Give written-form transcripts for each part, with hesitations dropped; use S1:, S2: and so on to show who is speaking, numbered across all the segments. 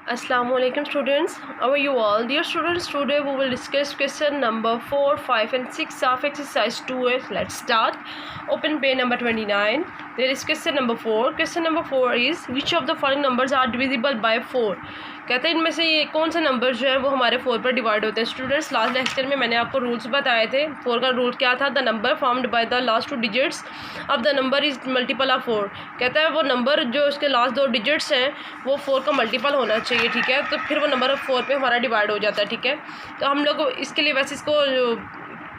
S1: Assalamualaikum students, how are you all? Dear students, today we will discuss question number 4, 5 and 6 of exercise 2F. Let's start. Open page number 29. There is question number 4. Question number 4 is which of the following numbers are divisible by 4? कहते हैं इनमें से ये कौन से number जो है वो हमारे 4 पर डिवाइड होते हैं। स्टूडेंट्स, लास्ट लेक्चर में मैंने आपको रूल्स बताए थे। 4 का रूल क्या था? The number formed by the last 2 digits अब the number is multiple of 4। कहता है वो नंबर जो उसके लास्ट 2 डिजिट्स हैं वो 4 का मल्टीपल होना चाहिए, ठीक है। तो फिर वो नंबर 4 पे हमारा डिवाइड हो जाता है, ठीक है। तो हम लोग इसके लिए वैसे इसको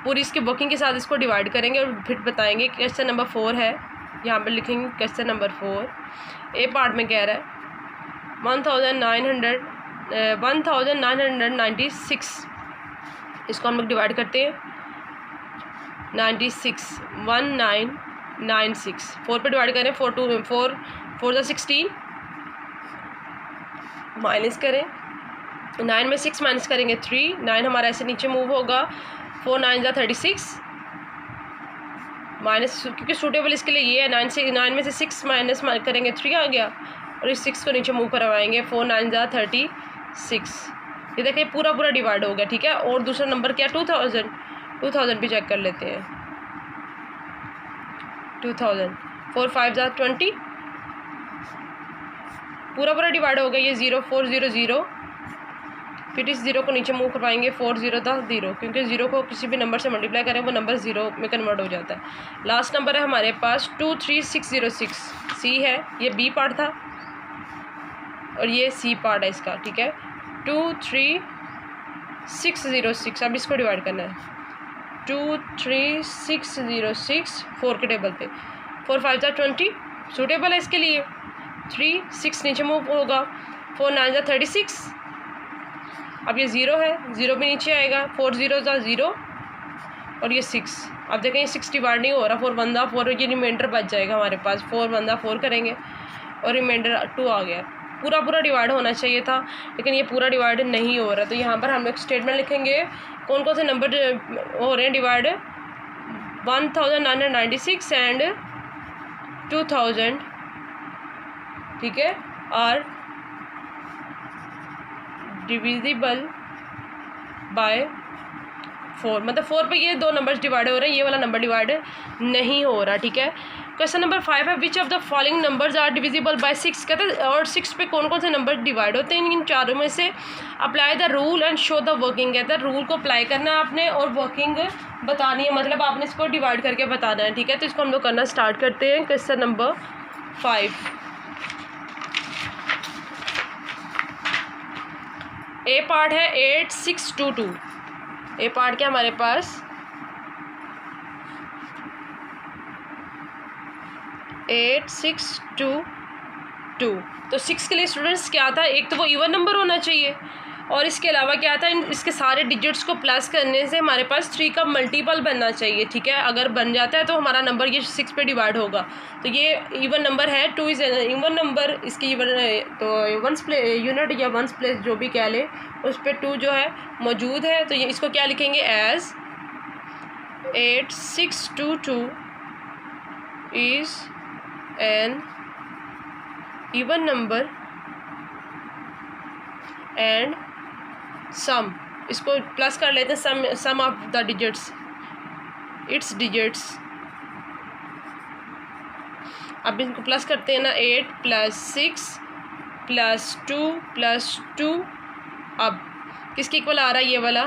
S1: पूरी इसकी वर्किंग के साथ इसको डिवाइड करेंगे और फिर बताएंगे। क्वेश्चन नंबर 4 है, यहाँ पर लिखेंगे क्वेश्चन नंबर 4। ए पार्ट में कह रहा है 1996। इसको हम लोग डिवाइड करते हैं 96 1996 4 पे डिवाइड करें। 4 4 16 माइनस करें 9 में 6 माइनस करेंगे 3 9 हमारा ऐसे नीचे मूव होगा। 4 9 36 माइनस, क्योंकि सूटेबल इसके लिए ये है। 9 में से 6 माइनस करेंगे 3 आ गया और इस 6 को नीचे मूव करवाएंगे। 4 9 36। ये देखिए पूरा डिवाइड हो गया, ठीक है। और दूसरा नंबर क्या? 2000 भी चेक कर लेते हैं। 2000 4 5 20 पूरा डिवाइड हो गया। ये 0 4 0 0, फिर इस 0 को नीचे मूव करवाएंगे। 4 0 0, क्योंकि 0 को किसी भी नंबर से मल्टीप्लाई करें वो नंबर 0 में कन्वर्ट हो जाता है। लास्ट नंबर है हमारे पास 23606। सी है, ये बी पार्ट था और ये सी पार्ट है इसका, ठीक है। 23606। अब इसको डिवाइड करना है 23606 4 के टेबल पे। 4 5 20 सूटेबल है इसके लिए। 3 6 नीचे मूव होगा। 4 9 36। अब ये 0 है, 0 भी नीचे आएगा। 4 0 0 और ये 6। अब देखें ये 6 डिवाइड नहीं हो रहा। 4 1 4, ये रिमाइंडर बच जाएगा हमारे पास। 4 1 4 करेंगे और रिमाइंडर 2 आ गया। पूरा डिवाइड होना चाहिए था, लेकिन ये पूरा डिवाइड नहीं हो रहा। तो यहाँ पर हम लोग स्टेटमेंट लिखेंगे कौन कौन से नंबर हो रहे हैं डिवाइड। 1996 एंड 2000, ठीक है, आर डिविजिबल बाय 4। मतलब 4 पे ये 2 नंबर्स डिवाइड हो रहे हैं, ये वाला नंबर डिवाइड नहीं हो रहा, ठीक है। क्वेश्चन नंबर 5 है which of the following numbers are divisible by 6। कहते हैं और 6 पे कौन कौन से नंबर डिवाइड होते हैं इन चारों में से। Apply the rule and show the working. कहते हैं रूल को अप्लाई करना है आपने और वर्किंग बतानी है, मतलब आपने इसको डिवाइड करके बताना है, ठीक है। तो इसको हम लोग करना स्टार्ट करते हैं। क्वेश्चन नंबर 5 ए पार्ट है 8622। ए पार्ट क्या हमारे पास 8622। तो 6 के लिए स्टूडेंट्स क्या था? एक तो वो इवन नंबर होना चाहिए और इसके अलावा क्या था, इसके सारे डिजिट्स को प्लस करने से हमारे पास 3 का मल्टीपल बनना चाहिए, ठीक है। अगर बन जाता है तो हमारा नंबर ये 6 पे डिवाइड होगा। तो ये इवन नंबर है। 2 इज़ इवन नंबर, इसकी इवन तो वंस प्लेस यूनिट या वंस प्लेस जो भी कह ले उस पर 2 जो है मौजूद है। तो ये इसको क्या लिखेंगे as 8622 is an even number and sum. इसको प्लस कर लेते हैं, sum of the digits its digits. अब इनको प्लस करते हैं ना, 8 + 6 + 2 + 2। अब किसके इक्वल आ रहा है ये वाला?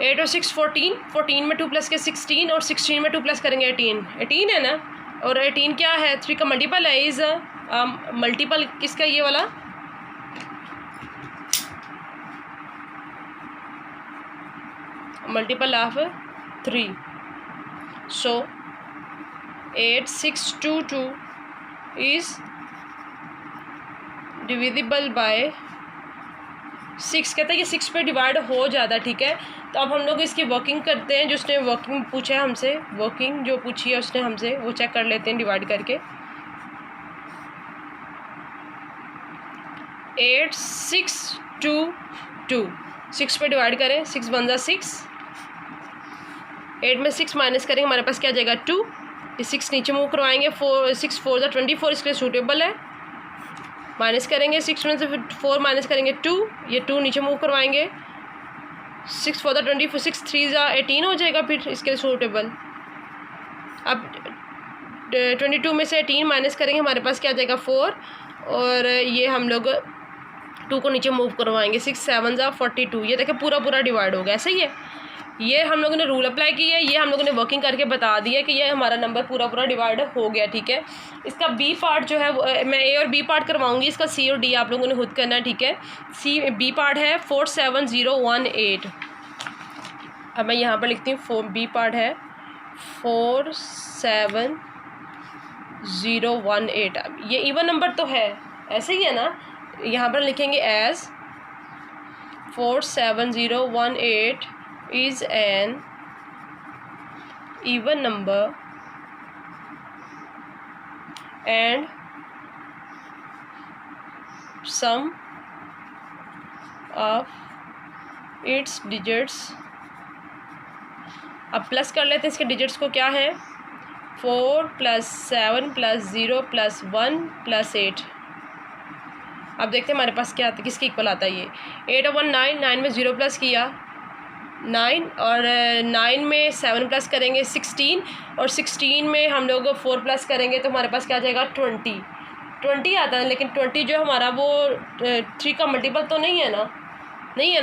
S1: 8 और 6 14। 14 में 2 प्लस के 16 और 16 में 2 प्लस करेंगे 18 है ना। और 18 क्या है? 3 का मल्टीपल है। इज़ मल्टीपल किसका? ये वाला multiple of 3। So 8622 is divisible by 6। कहता है कि 6 पे डिवाइड हो जाता है, ठीक है। तो अब हम लोग इसकी वर्किंग करते हैं। जो उसने वर्किंग पूछा है हमसे, वर्किंग जो पूछी है उसने हमसे, वो चेक कर लेते हैं डिवाइड करके। 8622 6 पे डिवाइड करें। 6 1 6, 8 में 6 माइनस करेंगे, हमारे पास क्या आ जाएगा 2। ये 6 नीचे मूव करवाएंगे। 6 4 24, इसके लिए सूटेबल है। माइनस करेंगे, 6 में से 4 माइनस करेंगे 2, ये 2 नीचे मूव करवाएंगे, 6 4 24, 6 3 18 हो जाएगा फिर इसके सूटेबल। अब 22 में से 18 माइनस करेंगे, हमारे पास क्या आ जाएगा 4, और ये हम लोग 2 को नीचे मूव करवाएंगे, 6 7 42। ये देखें पूरा पूरा डिवाइड हो गया, सही है। ये हम लोगों ने रूल अप्लाई किया है, ये हम लोगों ने वर्किंग करके बता दिया कि ये हमारा नंबर पूरा पूरा डिवाइड हो गया, ठीक है। इसका बी पार्ट जो है मैं ए और बी पार्ट करवाऊंगी, इसका सी और डी आप लोगों ने खुद करना है, ठीक है। बी पार्ट है 47018। अब मैं यहाँ पर लिखती हूँ बी पार्ट है 47018। ये इवन नंबर तो है, ऐसे ही है ना। यहाँ पर लिखेंगे as 47018 is an even number and sum of its digits। अब प्लस कर लेते हैं इसके डिजिट्स को, क्या है 4 + 7 + 0 + 1 + 8। अब देखते हैं हमारे पास क्या आता है, किसके इक्वल आता है ये। 8 और 1 9, 9 में 0 प्लस किया 9, और 9 में 7 प्लस करेंगे 16, और 16 में हम लोग 4 प्लस करेंगे तो हमारे पास क्या आ जाएगा 20 आता है। लेकिन 20 जो हमारा वो 3 का मल्टीपल तो नहीं है ना,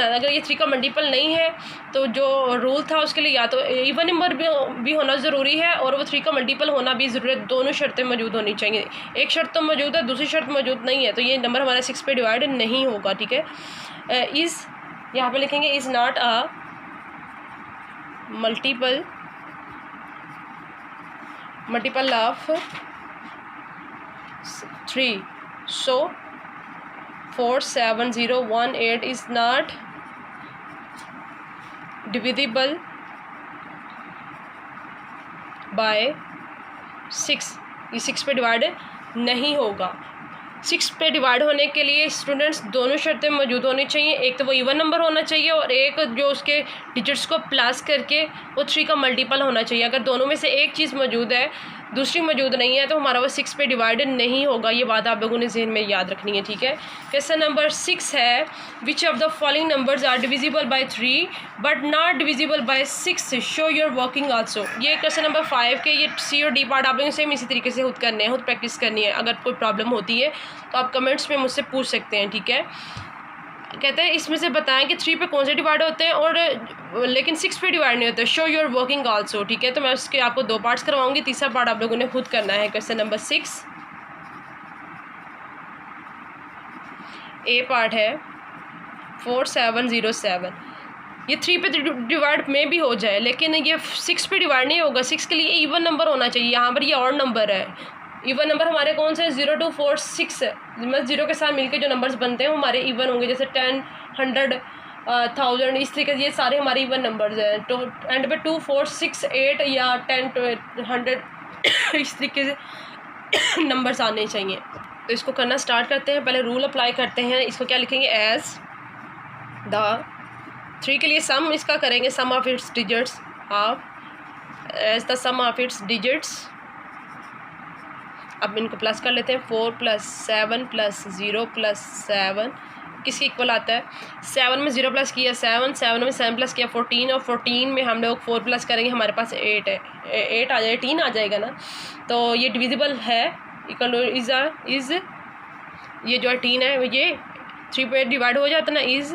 S1: अगर ये 3 का मल्टीपल नहीं है तो जो रूल था उसके लिए या तो इवन नंबर भी होना ज़रूरी है और वो 3 का मल्टीपल होना भी ज़रूरी है। दोनों शर्तें मौजूद होनी चाहिए, एक शर्त तो मौजूद है, दूसरी शर्त मौजूद नहीं है, तो ये नंबर हमारा 6 पे डिवाइड नहीं होगा, ठीक है। इज़ यहाँ पे लिखेंगे is not a multiple of 3, so 47018 is not divisible by 6। ये 6 पे डिवाइड नहीं होगा। 6 पे डिवाइड होने के लिए स्टूडेंट्स दोनों शर्तें मौजूद होनी चाहिए, एक तो वो इवन नंबर होना चाहिए और एक जो उसके डिजिट्स को प्लस करके वो 3 का मल्टीपल होना चाहिए। अगर दोनों में से एक चीज़ मौजूद है दूसरी मौजूद नहीं है तो हमारा वो 6 पे डिवाइड नहीं होगा। ये बात आप लोगों ने ज़हन में याद रखनी है, ठीक है। क्वेश्चन नंबर 6 है which of the following numbers are divisible by 3 but not divisible by 6, show your working also. ये क्वेश्चन नंबर 5 के ये सी और डी पार्ट आप लोगों ने सेम इसी तरीके से खुद करने हैं, खुद प्रैक्टिस करनी है। अगर कोई प्रॉब्लम होती है तो आप कमेंट्स में मुझसे पूछ सकते हैं, ठीक है। कहते हैं इसमें से बताएं कि 3 पे कौन से डिवाइड होते हैं और लेकिन 6 पे डिवाइड नहीं होते। शो योर वर्किंग आल्सो, ठीक है। तो मैं उसके आपको 2 पार्ट्स करवाऊंगी, तीसरा पार्ट आप लोगों ने खुद करना है। क्वेश्चन नंबर 6 ए पार्ट है 4707। ये 3 पे डिवाइड में भी हो जाए लेकिन ये 6 पे डिवाइड नहीं होगा। 6 के लिए इवन नंबर होना चाहिए, यहाँ पर ये और नंबर है। इवन नंबर हमारे कौन से 0 2 4 6, मतलब 0 के साथ मिलके जो नंबर्स बनते हैं वो हमारे इवन होंगे, जैसे 10 100 1000, इस तरीके से ये सारे हमारे इवन नंबर्स हैं। तो एंड पे 2 4 6 8 या 10 100 इस तरीके से नंबर्स आने चाहिए। तो इसको करना स्टार्ट करते हैं। पहले रूल अप्लाई करते हैं। इसको क्या लिखेंगे एज द 3 के लिए सम इसका करेंगे, sum of its digits of as the sum of its digits. अब इनको प्लस कर लेते हैं। 4 + 7 + 0 + 7 किसके इक्वल आता है। 7 में 0 प्लस किया 7, 7 में 7 प्लस किया 14, और 14 में हम लोग 4 प्लस करेंगे हमारे पास 8 है, 8 आ जाएगा, 18 आ जाएगा ना। तो ये डिविजिबल है, इक्वल इज़ ये जो 18 है ये 3 पे डिवाइड हो जाता है ना, इज़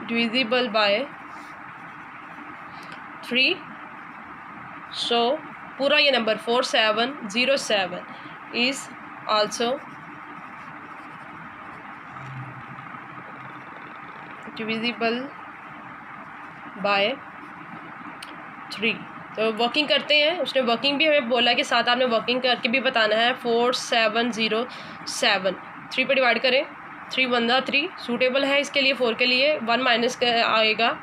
S1: डिविजिबल बाय 3। सो पूरा ये number 4707 is also divisible by 3। तो वर्किंग करते हैं। उसने वर्किंग भी हमें बोला कि साथ आपने वर्किंग करके भी बताना है। 4707 3 पे डिवाइड करें, 3 1 3 सूटेबल है इसके लिए। 4 के लिए 1 माइनस आएगा,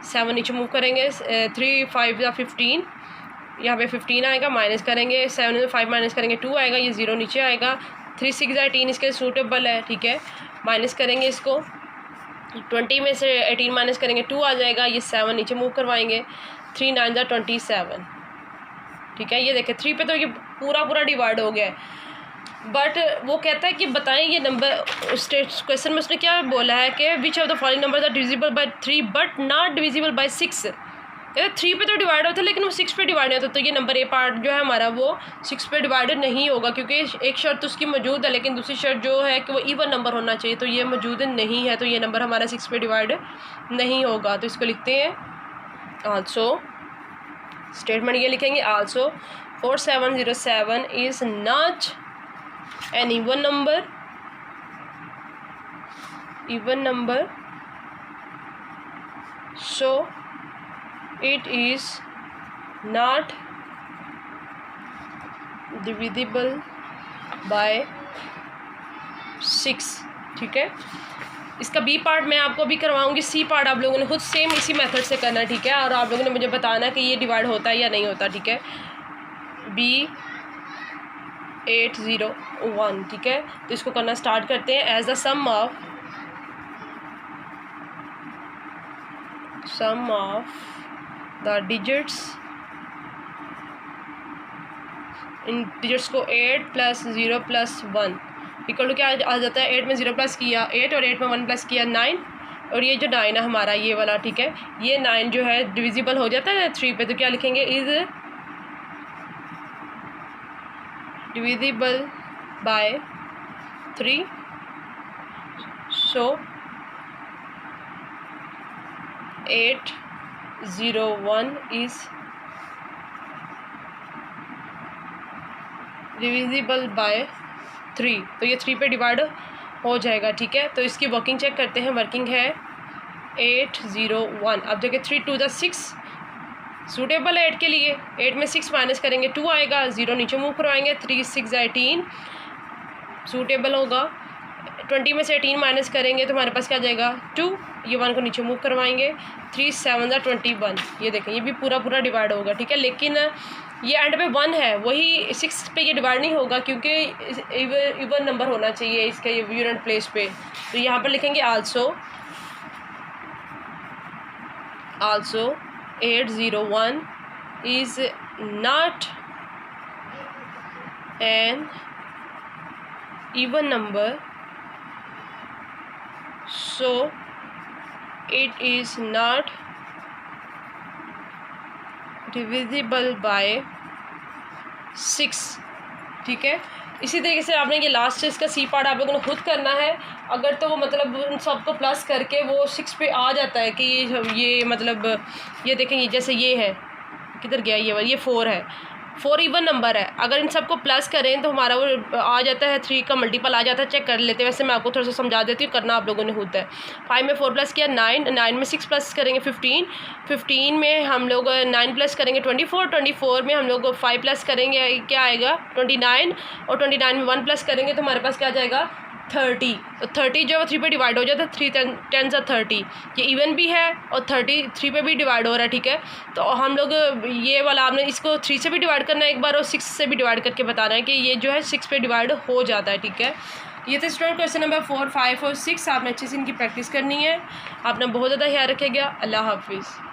S1: 7 नीचे मूव करेंगे, 3 5 15, यहाँ पे 15 आएगा, माइनस करेंगे 7 में 5 माइनस करेंगे 2 आएगा, ये 0 नीचे आएगा। 3 6 18 इसके सूटेबल है, ठीक है। माइनस करेंगे इसको, 20 में से 18 माइनस करेंगे 2 आ जाएगा, ये 7 नीचे मूव करवाएंगे, 3 9 27, ठीक है। ये देखें 3 पे तो ये पूरा पूरा डिवाइड हो गया है। बट वो कहता है कि बताएं ये नंबर, क्वेश्चन में उसने क्या बोला है कि which of the following number are divisible by 3 but not divisible by 6। कहते 3 पे तो डिवाइड होता है लेकिन वो 6 पे डिवाइड नहीं होता, तो ये नंबर ए पार्ट जो है हमारा वो 6 पे डिवाइडेड नहीं होगा, क्योंकि एक शर्त उसकी मौजूद है लेकिन दूसरी शर्त जो है कि वो इवन नंबर होना चाहिए, तो ये मौजूद नहीं है, तो ये नंबर हमारा 6 पे डिवाइड नहीं होगा। तो इसको लिखते हैं आल्सो, स्टेटमेंट ये लिखेंगे also 4707 is not an even number so it is not divisible by 6। ठीक है, इसका बी पार्ट मैं आपको भी करवाऊंगी, सी पार्ट आप लोगों ने खुद सेम इसी मेथड से करना है। ठीक है, और आप लोगों ने मुझे बताना कि ये डिवाइड होता है या नहीं होता। ठीक है, B801। ठीक है, तो इसको करना स्टार्ट करते हैं। As the sum of the digits, इन डिजिट्स को 8 + 0 + 1 इक्वल टू क्या आ जाता है, 8 में 0 प्लस किया 8 और 8 में 1 प्लस किया 9, और ये जो 9 है हमारा ये वाला। ठीक है, ये 9 जो है डिविजिबल हो जाता है 3 पे, तो क्या लिखेंगे, is divisible by 3। So 801 is divisible by 3, तो ये 3 पे डिवाइड हो जाएगा। ठीक है, तो इसकी वर्किंग चेक करते हैं। वर्किंग है 801। अब देखिए 3 × 2 = 6 सूटेबल है 8 के लिए। 8 में 6 माइनस करेंगे 2 आएगा, 0 नीचे मूव करवाएंगे, 3 × 6 = 18 सूटेबल होगा। 20 में से 18 माइनस करेंगे तो हमारे पास क्या जाएगा 2, ये 1 को नीचे मूव करवाएंगे, 3 × 7 = 21। ये देखें, ये भी पूरा डिवाइड होगा। ठीक है, लेकिन ये एंड पे 1 है, वही 6 पे ये डिवाइड नहीं होगा क्योंकि इवन नंबर होना चाहिए इसके यूनिट प्लेस पे। तो यहाँ पर लिखेंगे also 801 is not an even number, so it is not divisible by 6। ठीक है, इसी तरीके से आपने ये लास्ट इसका सी पार्ट आप लोगों ने खुद करना है। अगर तो वो मतलब उन सबको प्लस करके वो 6 पे आ जाता है कि ये मतलब ये देखेंगे जैसे ये है, किधर गया ये 4 है, 4 इवन नंबर है। अगर इन सबको प्लस करें तो हमारा वो आ जाता है 3 का मल्टीपल आ जाता है। चेक कर लेते हैं, वैसे मैं आपको थोड़ा सा समझा देती हूँ, करना आप लोगों ने खुद है। 5 में 4 प्लस किया 9, 9 में 6 प्लस करेंगे 15, 15 में हम लोग 9 प्लस करेंगे 24, 24 में हम लोग 5 प्लस करेंगे क्या आएगा 29, और 29 में 1 प्लस करेंगे तो हमारे पास क्या जाएगा 30। तो 30 जो है 3 पे डिवाइड हो जाता है, 3 10 = 30। ये इवन भी है और 30 3 पे भी डिवाइड हो रहा है। ठीक है, तो हम लोग ये वाला आपने इसको 3 से भी डिवाइड करना है एक बार और 6 से भी डिवाइड करके बताना है कि ये जो है 6 पे डिवाइड हो जाता है। ठीक है, ये तो स्टूडेंट क्वेश्चन नंबर 4, 5 और 6 आपने अच्छे से इनकी प्रैक्टिस करनी है। आपने बहुत ज़्यादा ख्याल रखिएगा। अल्लाह हाफिज़।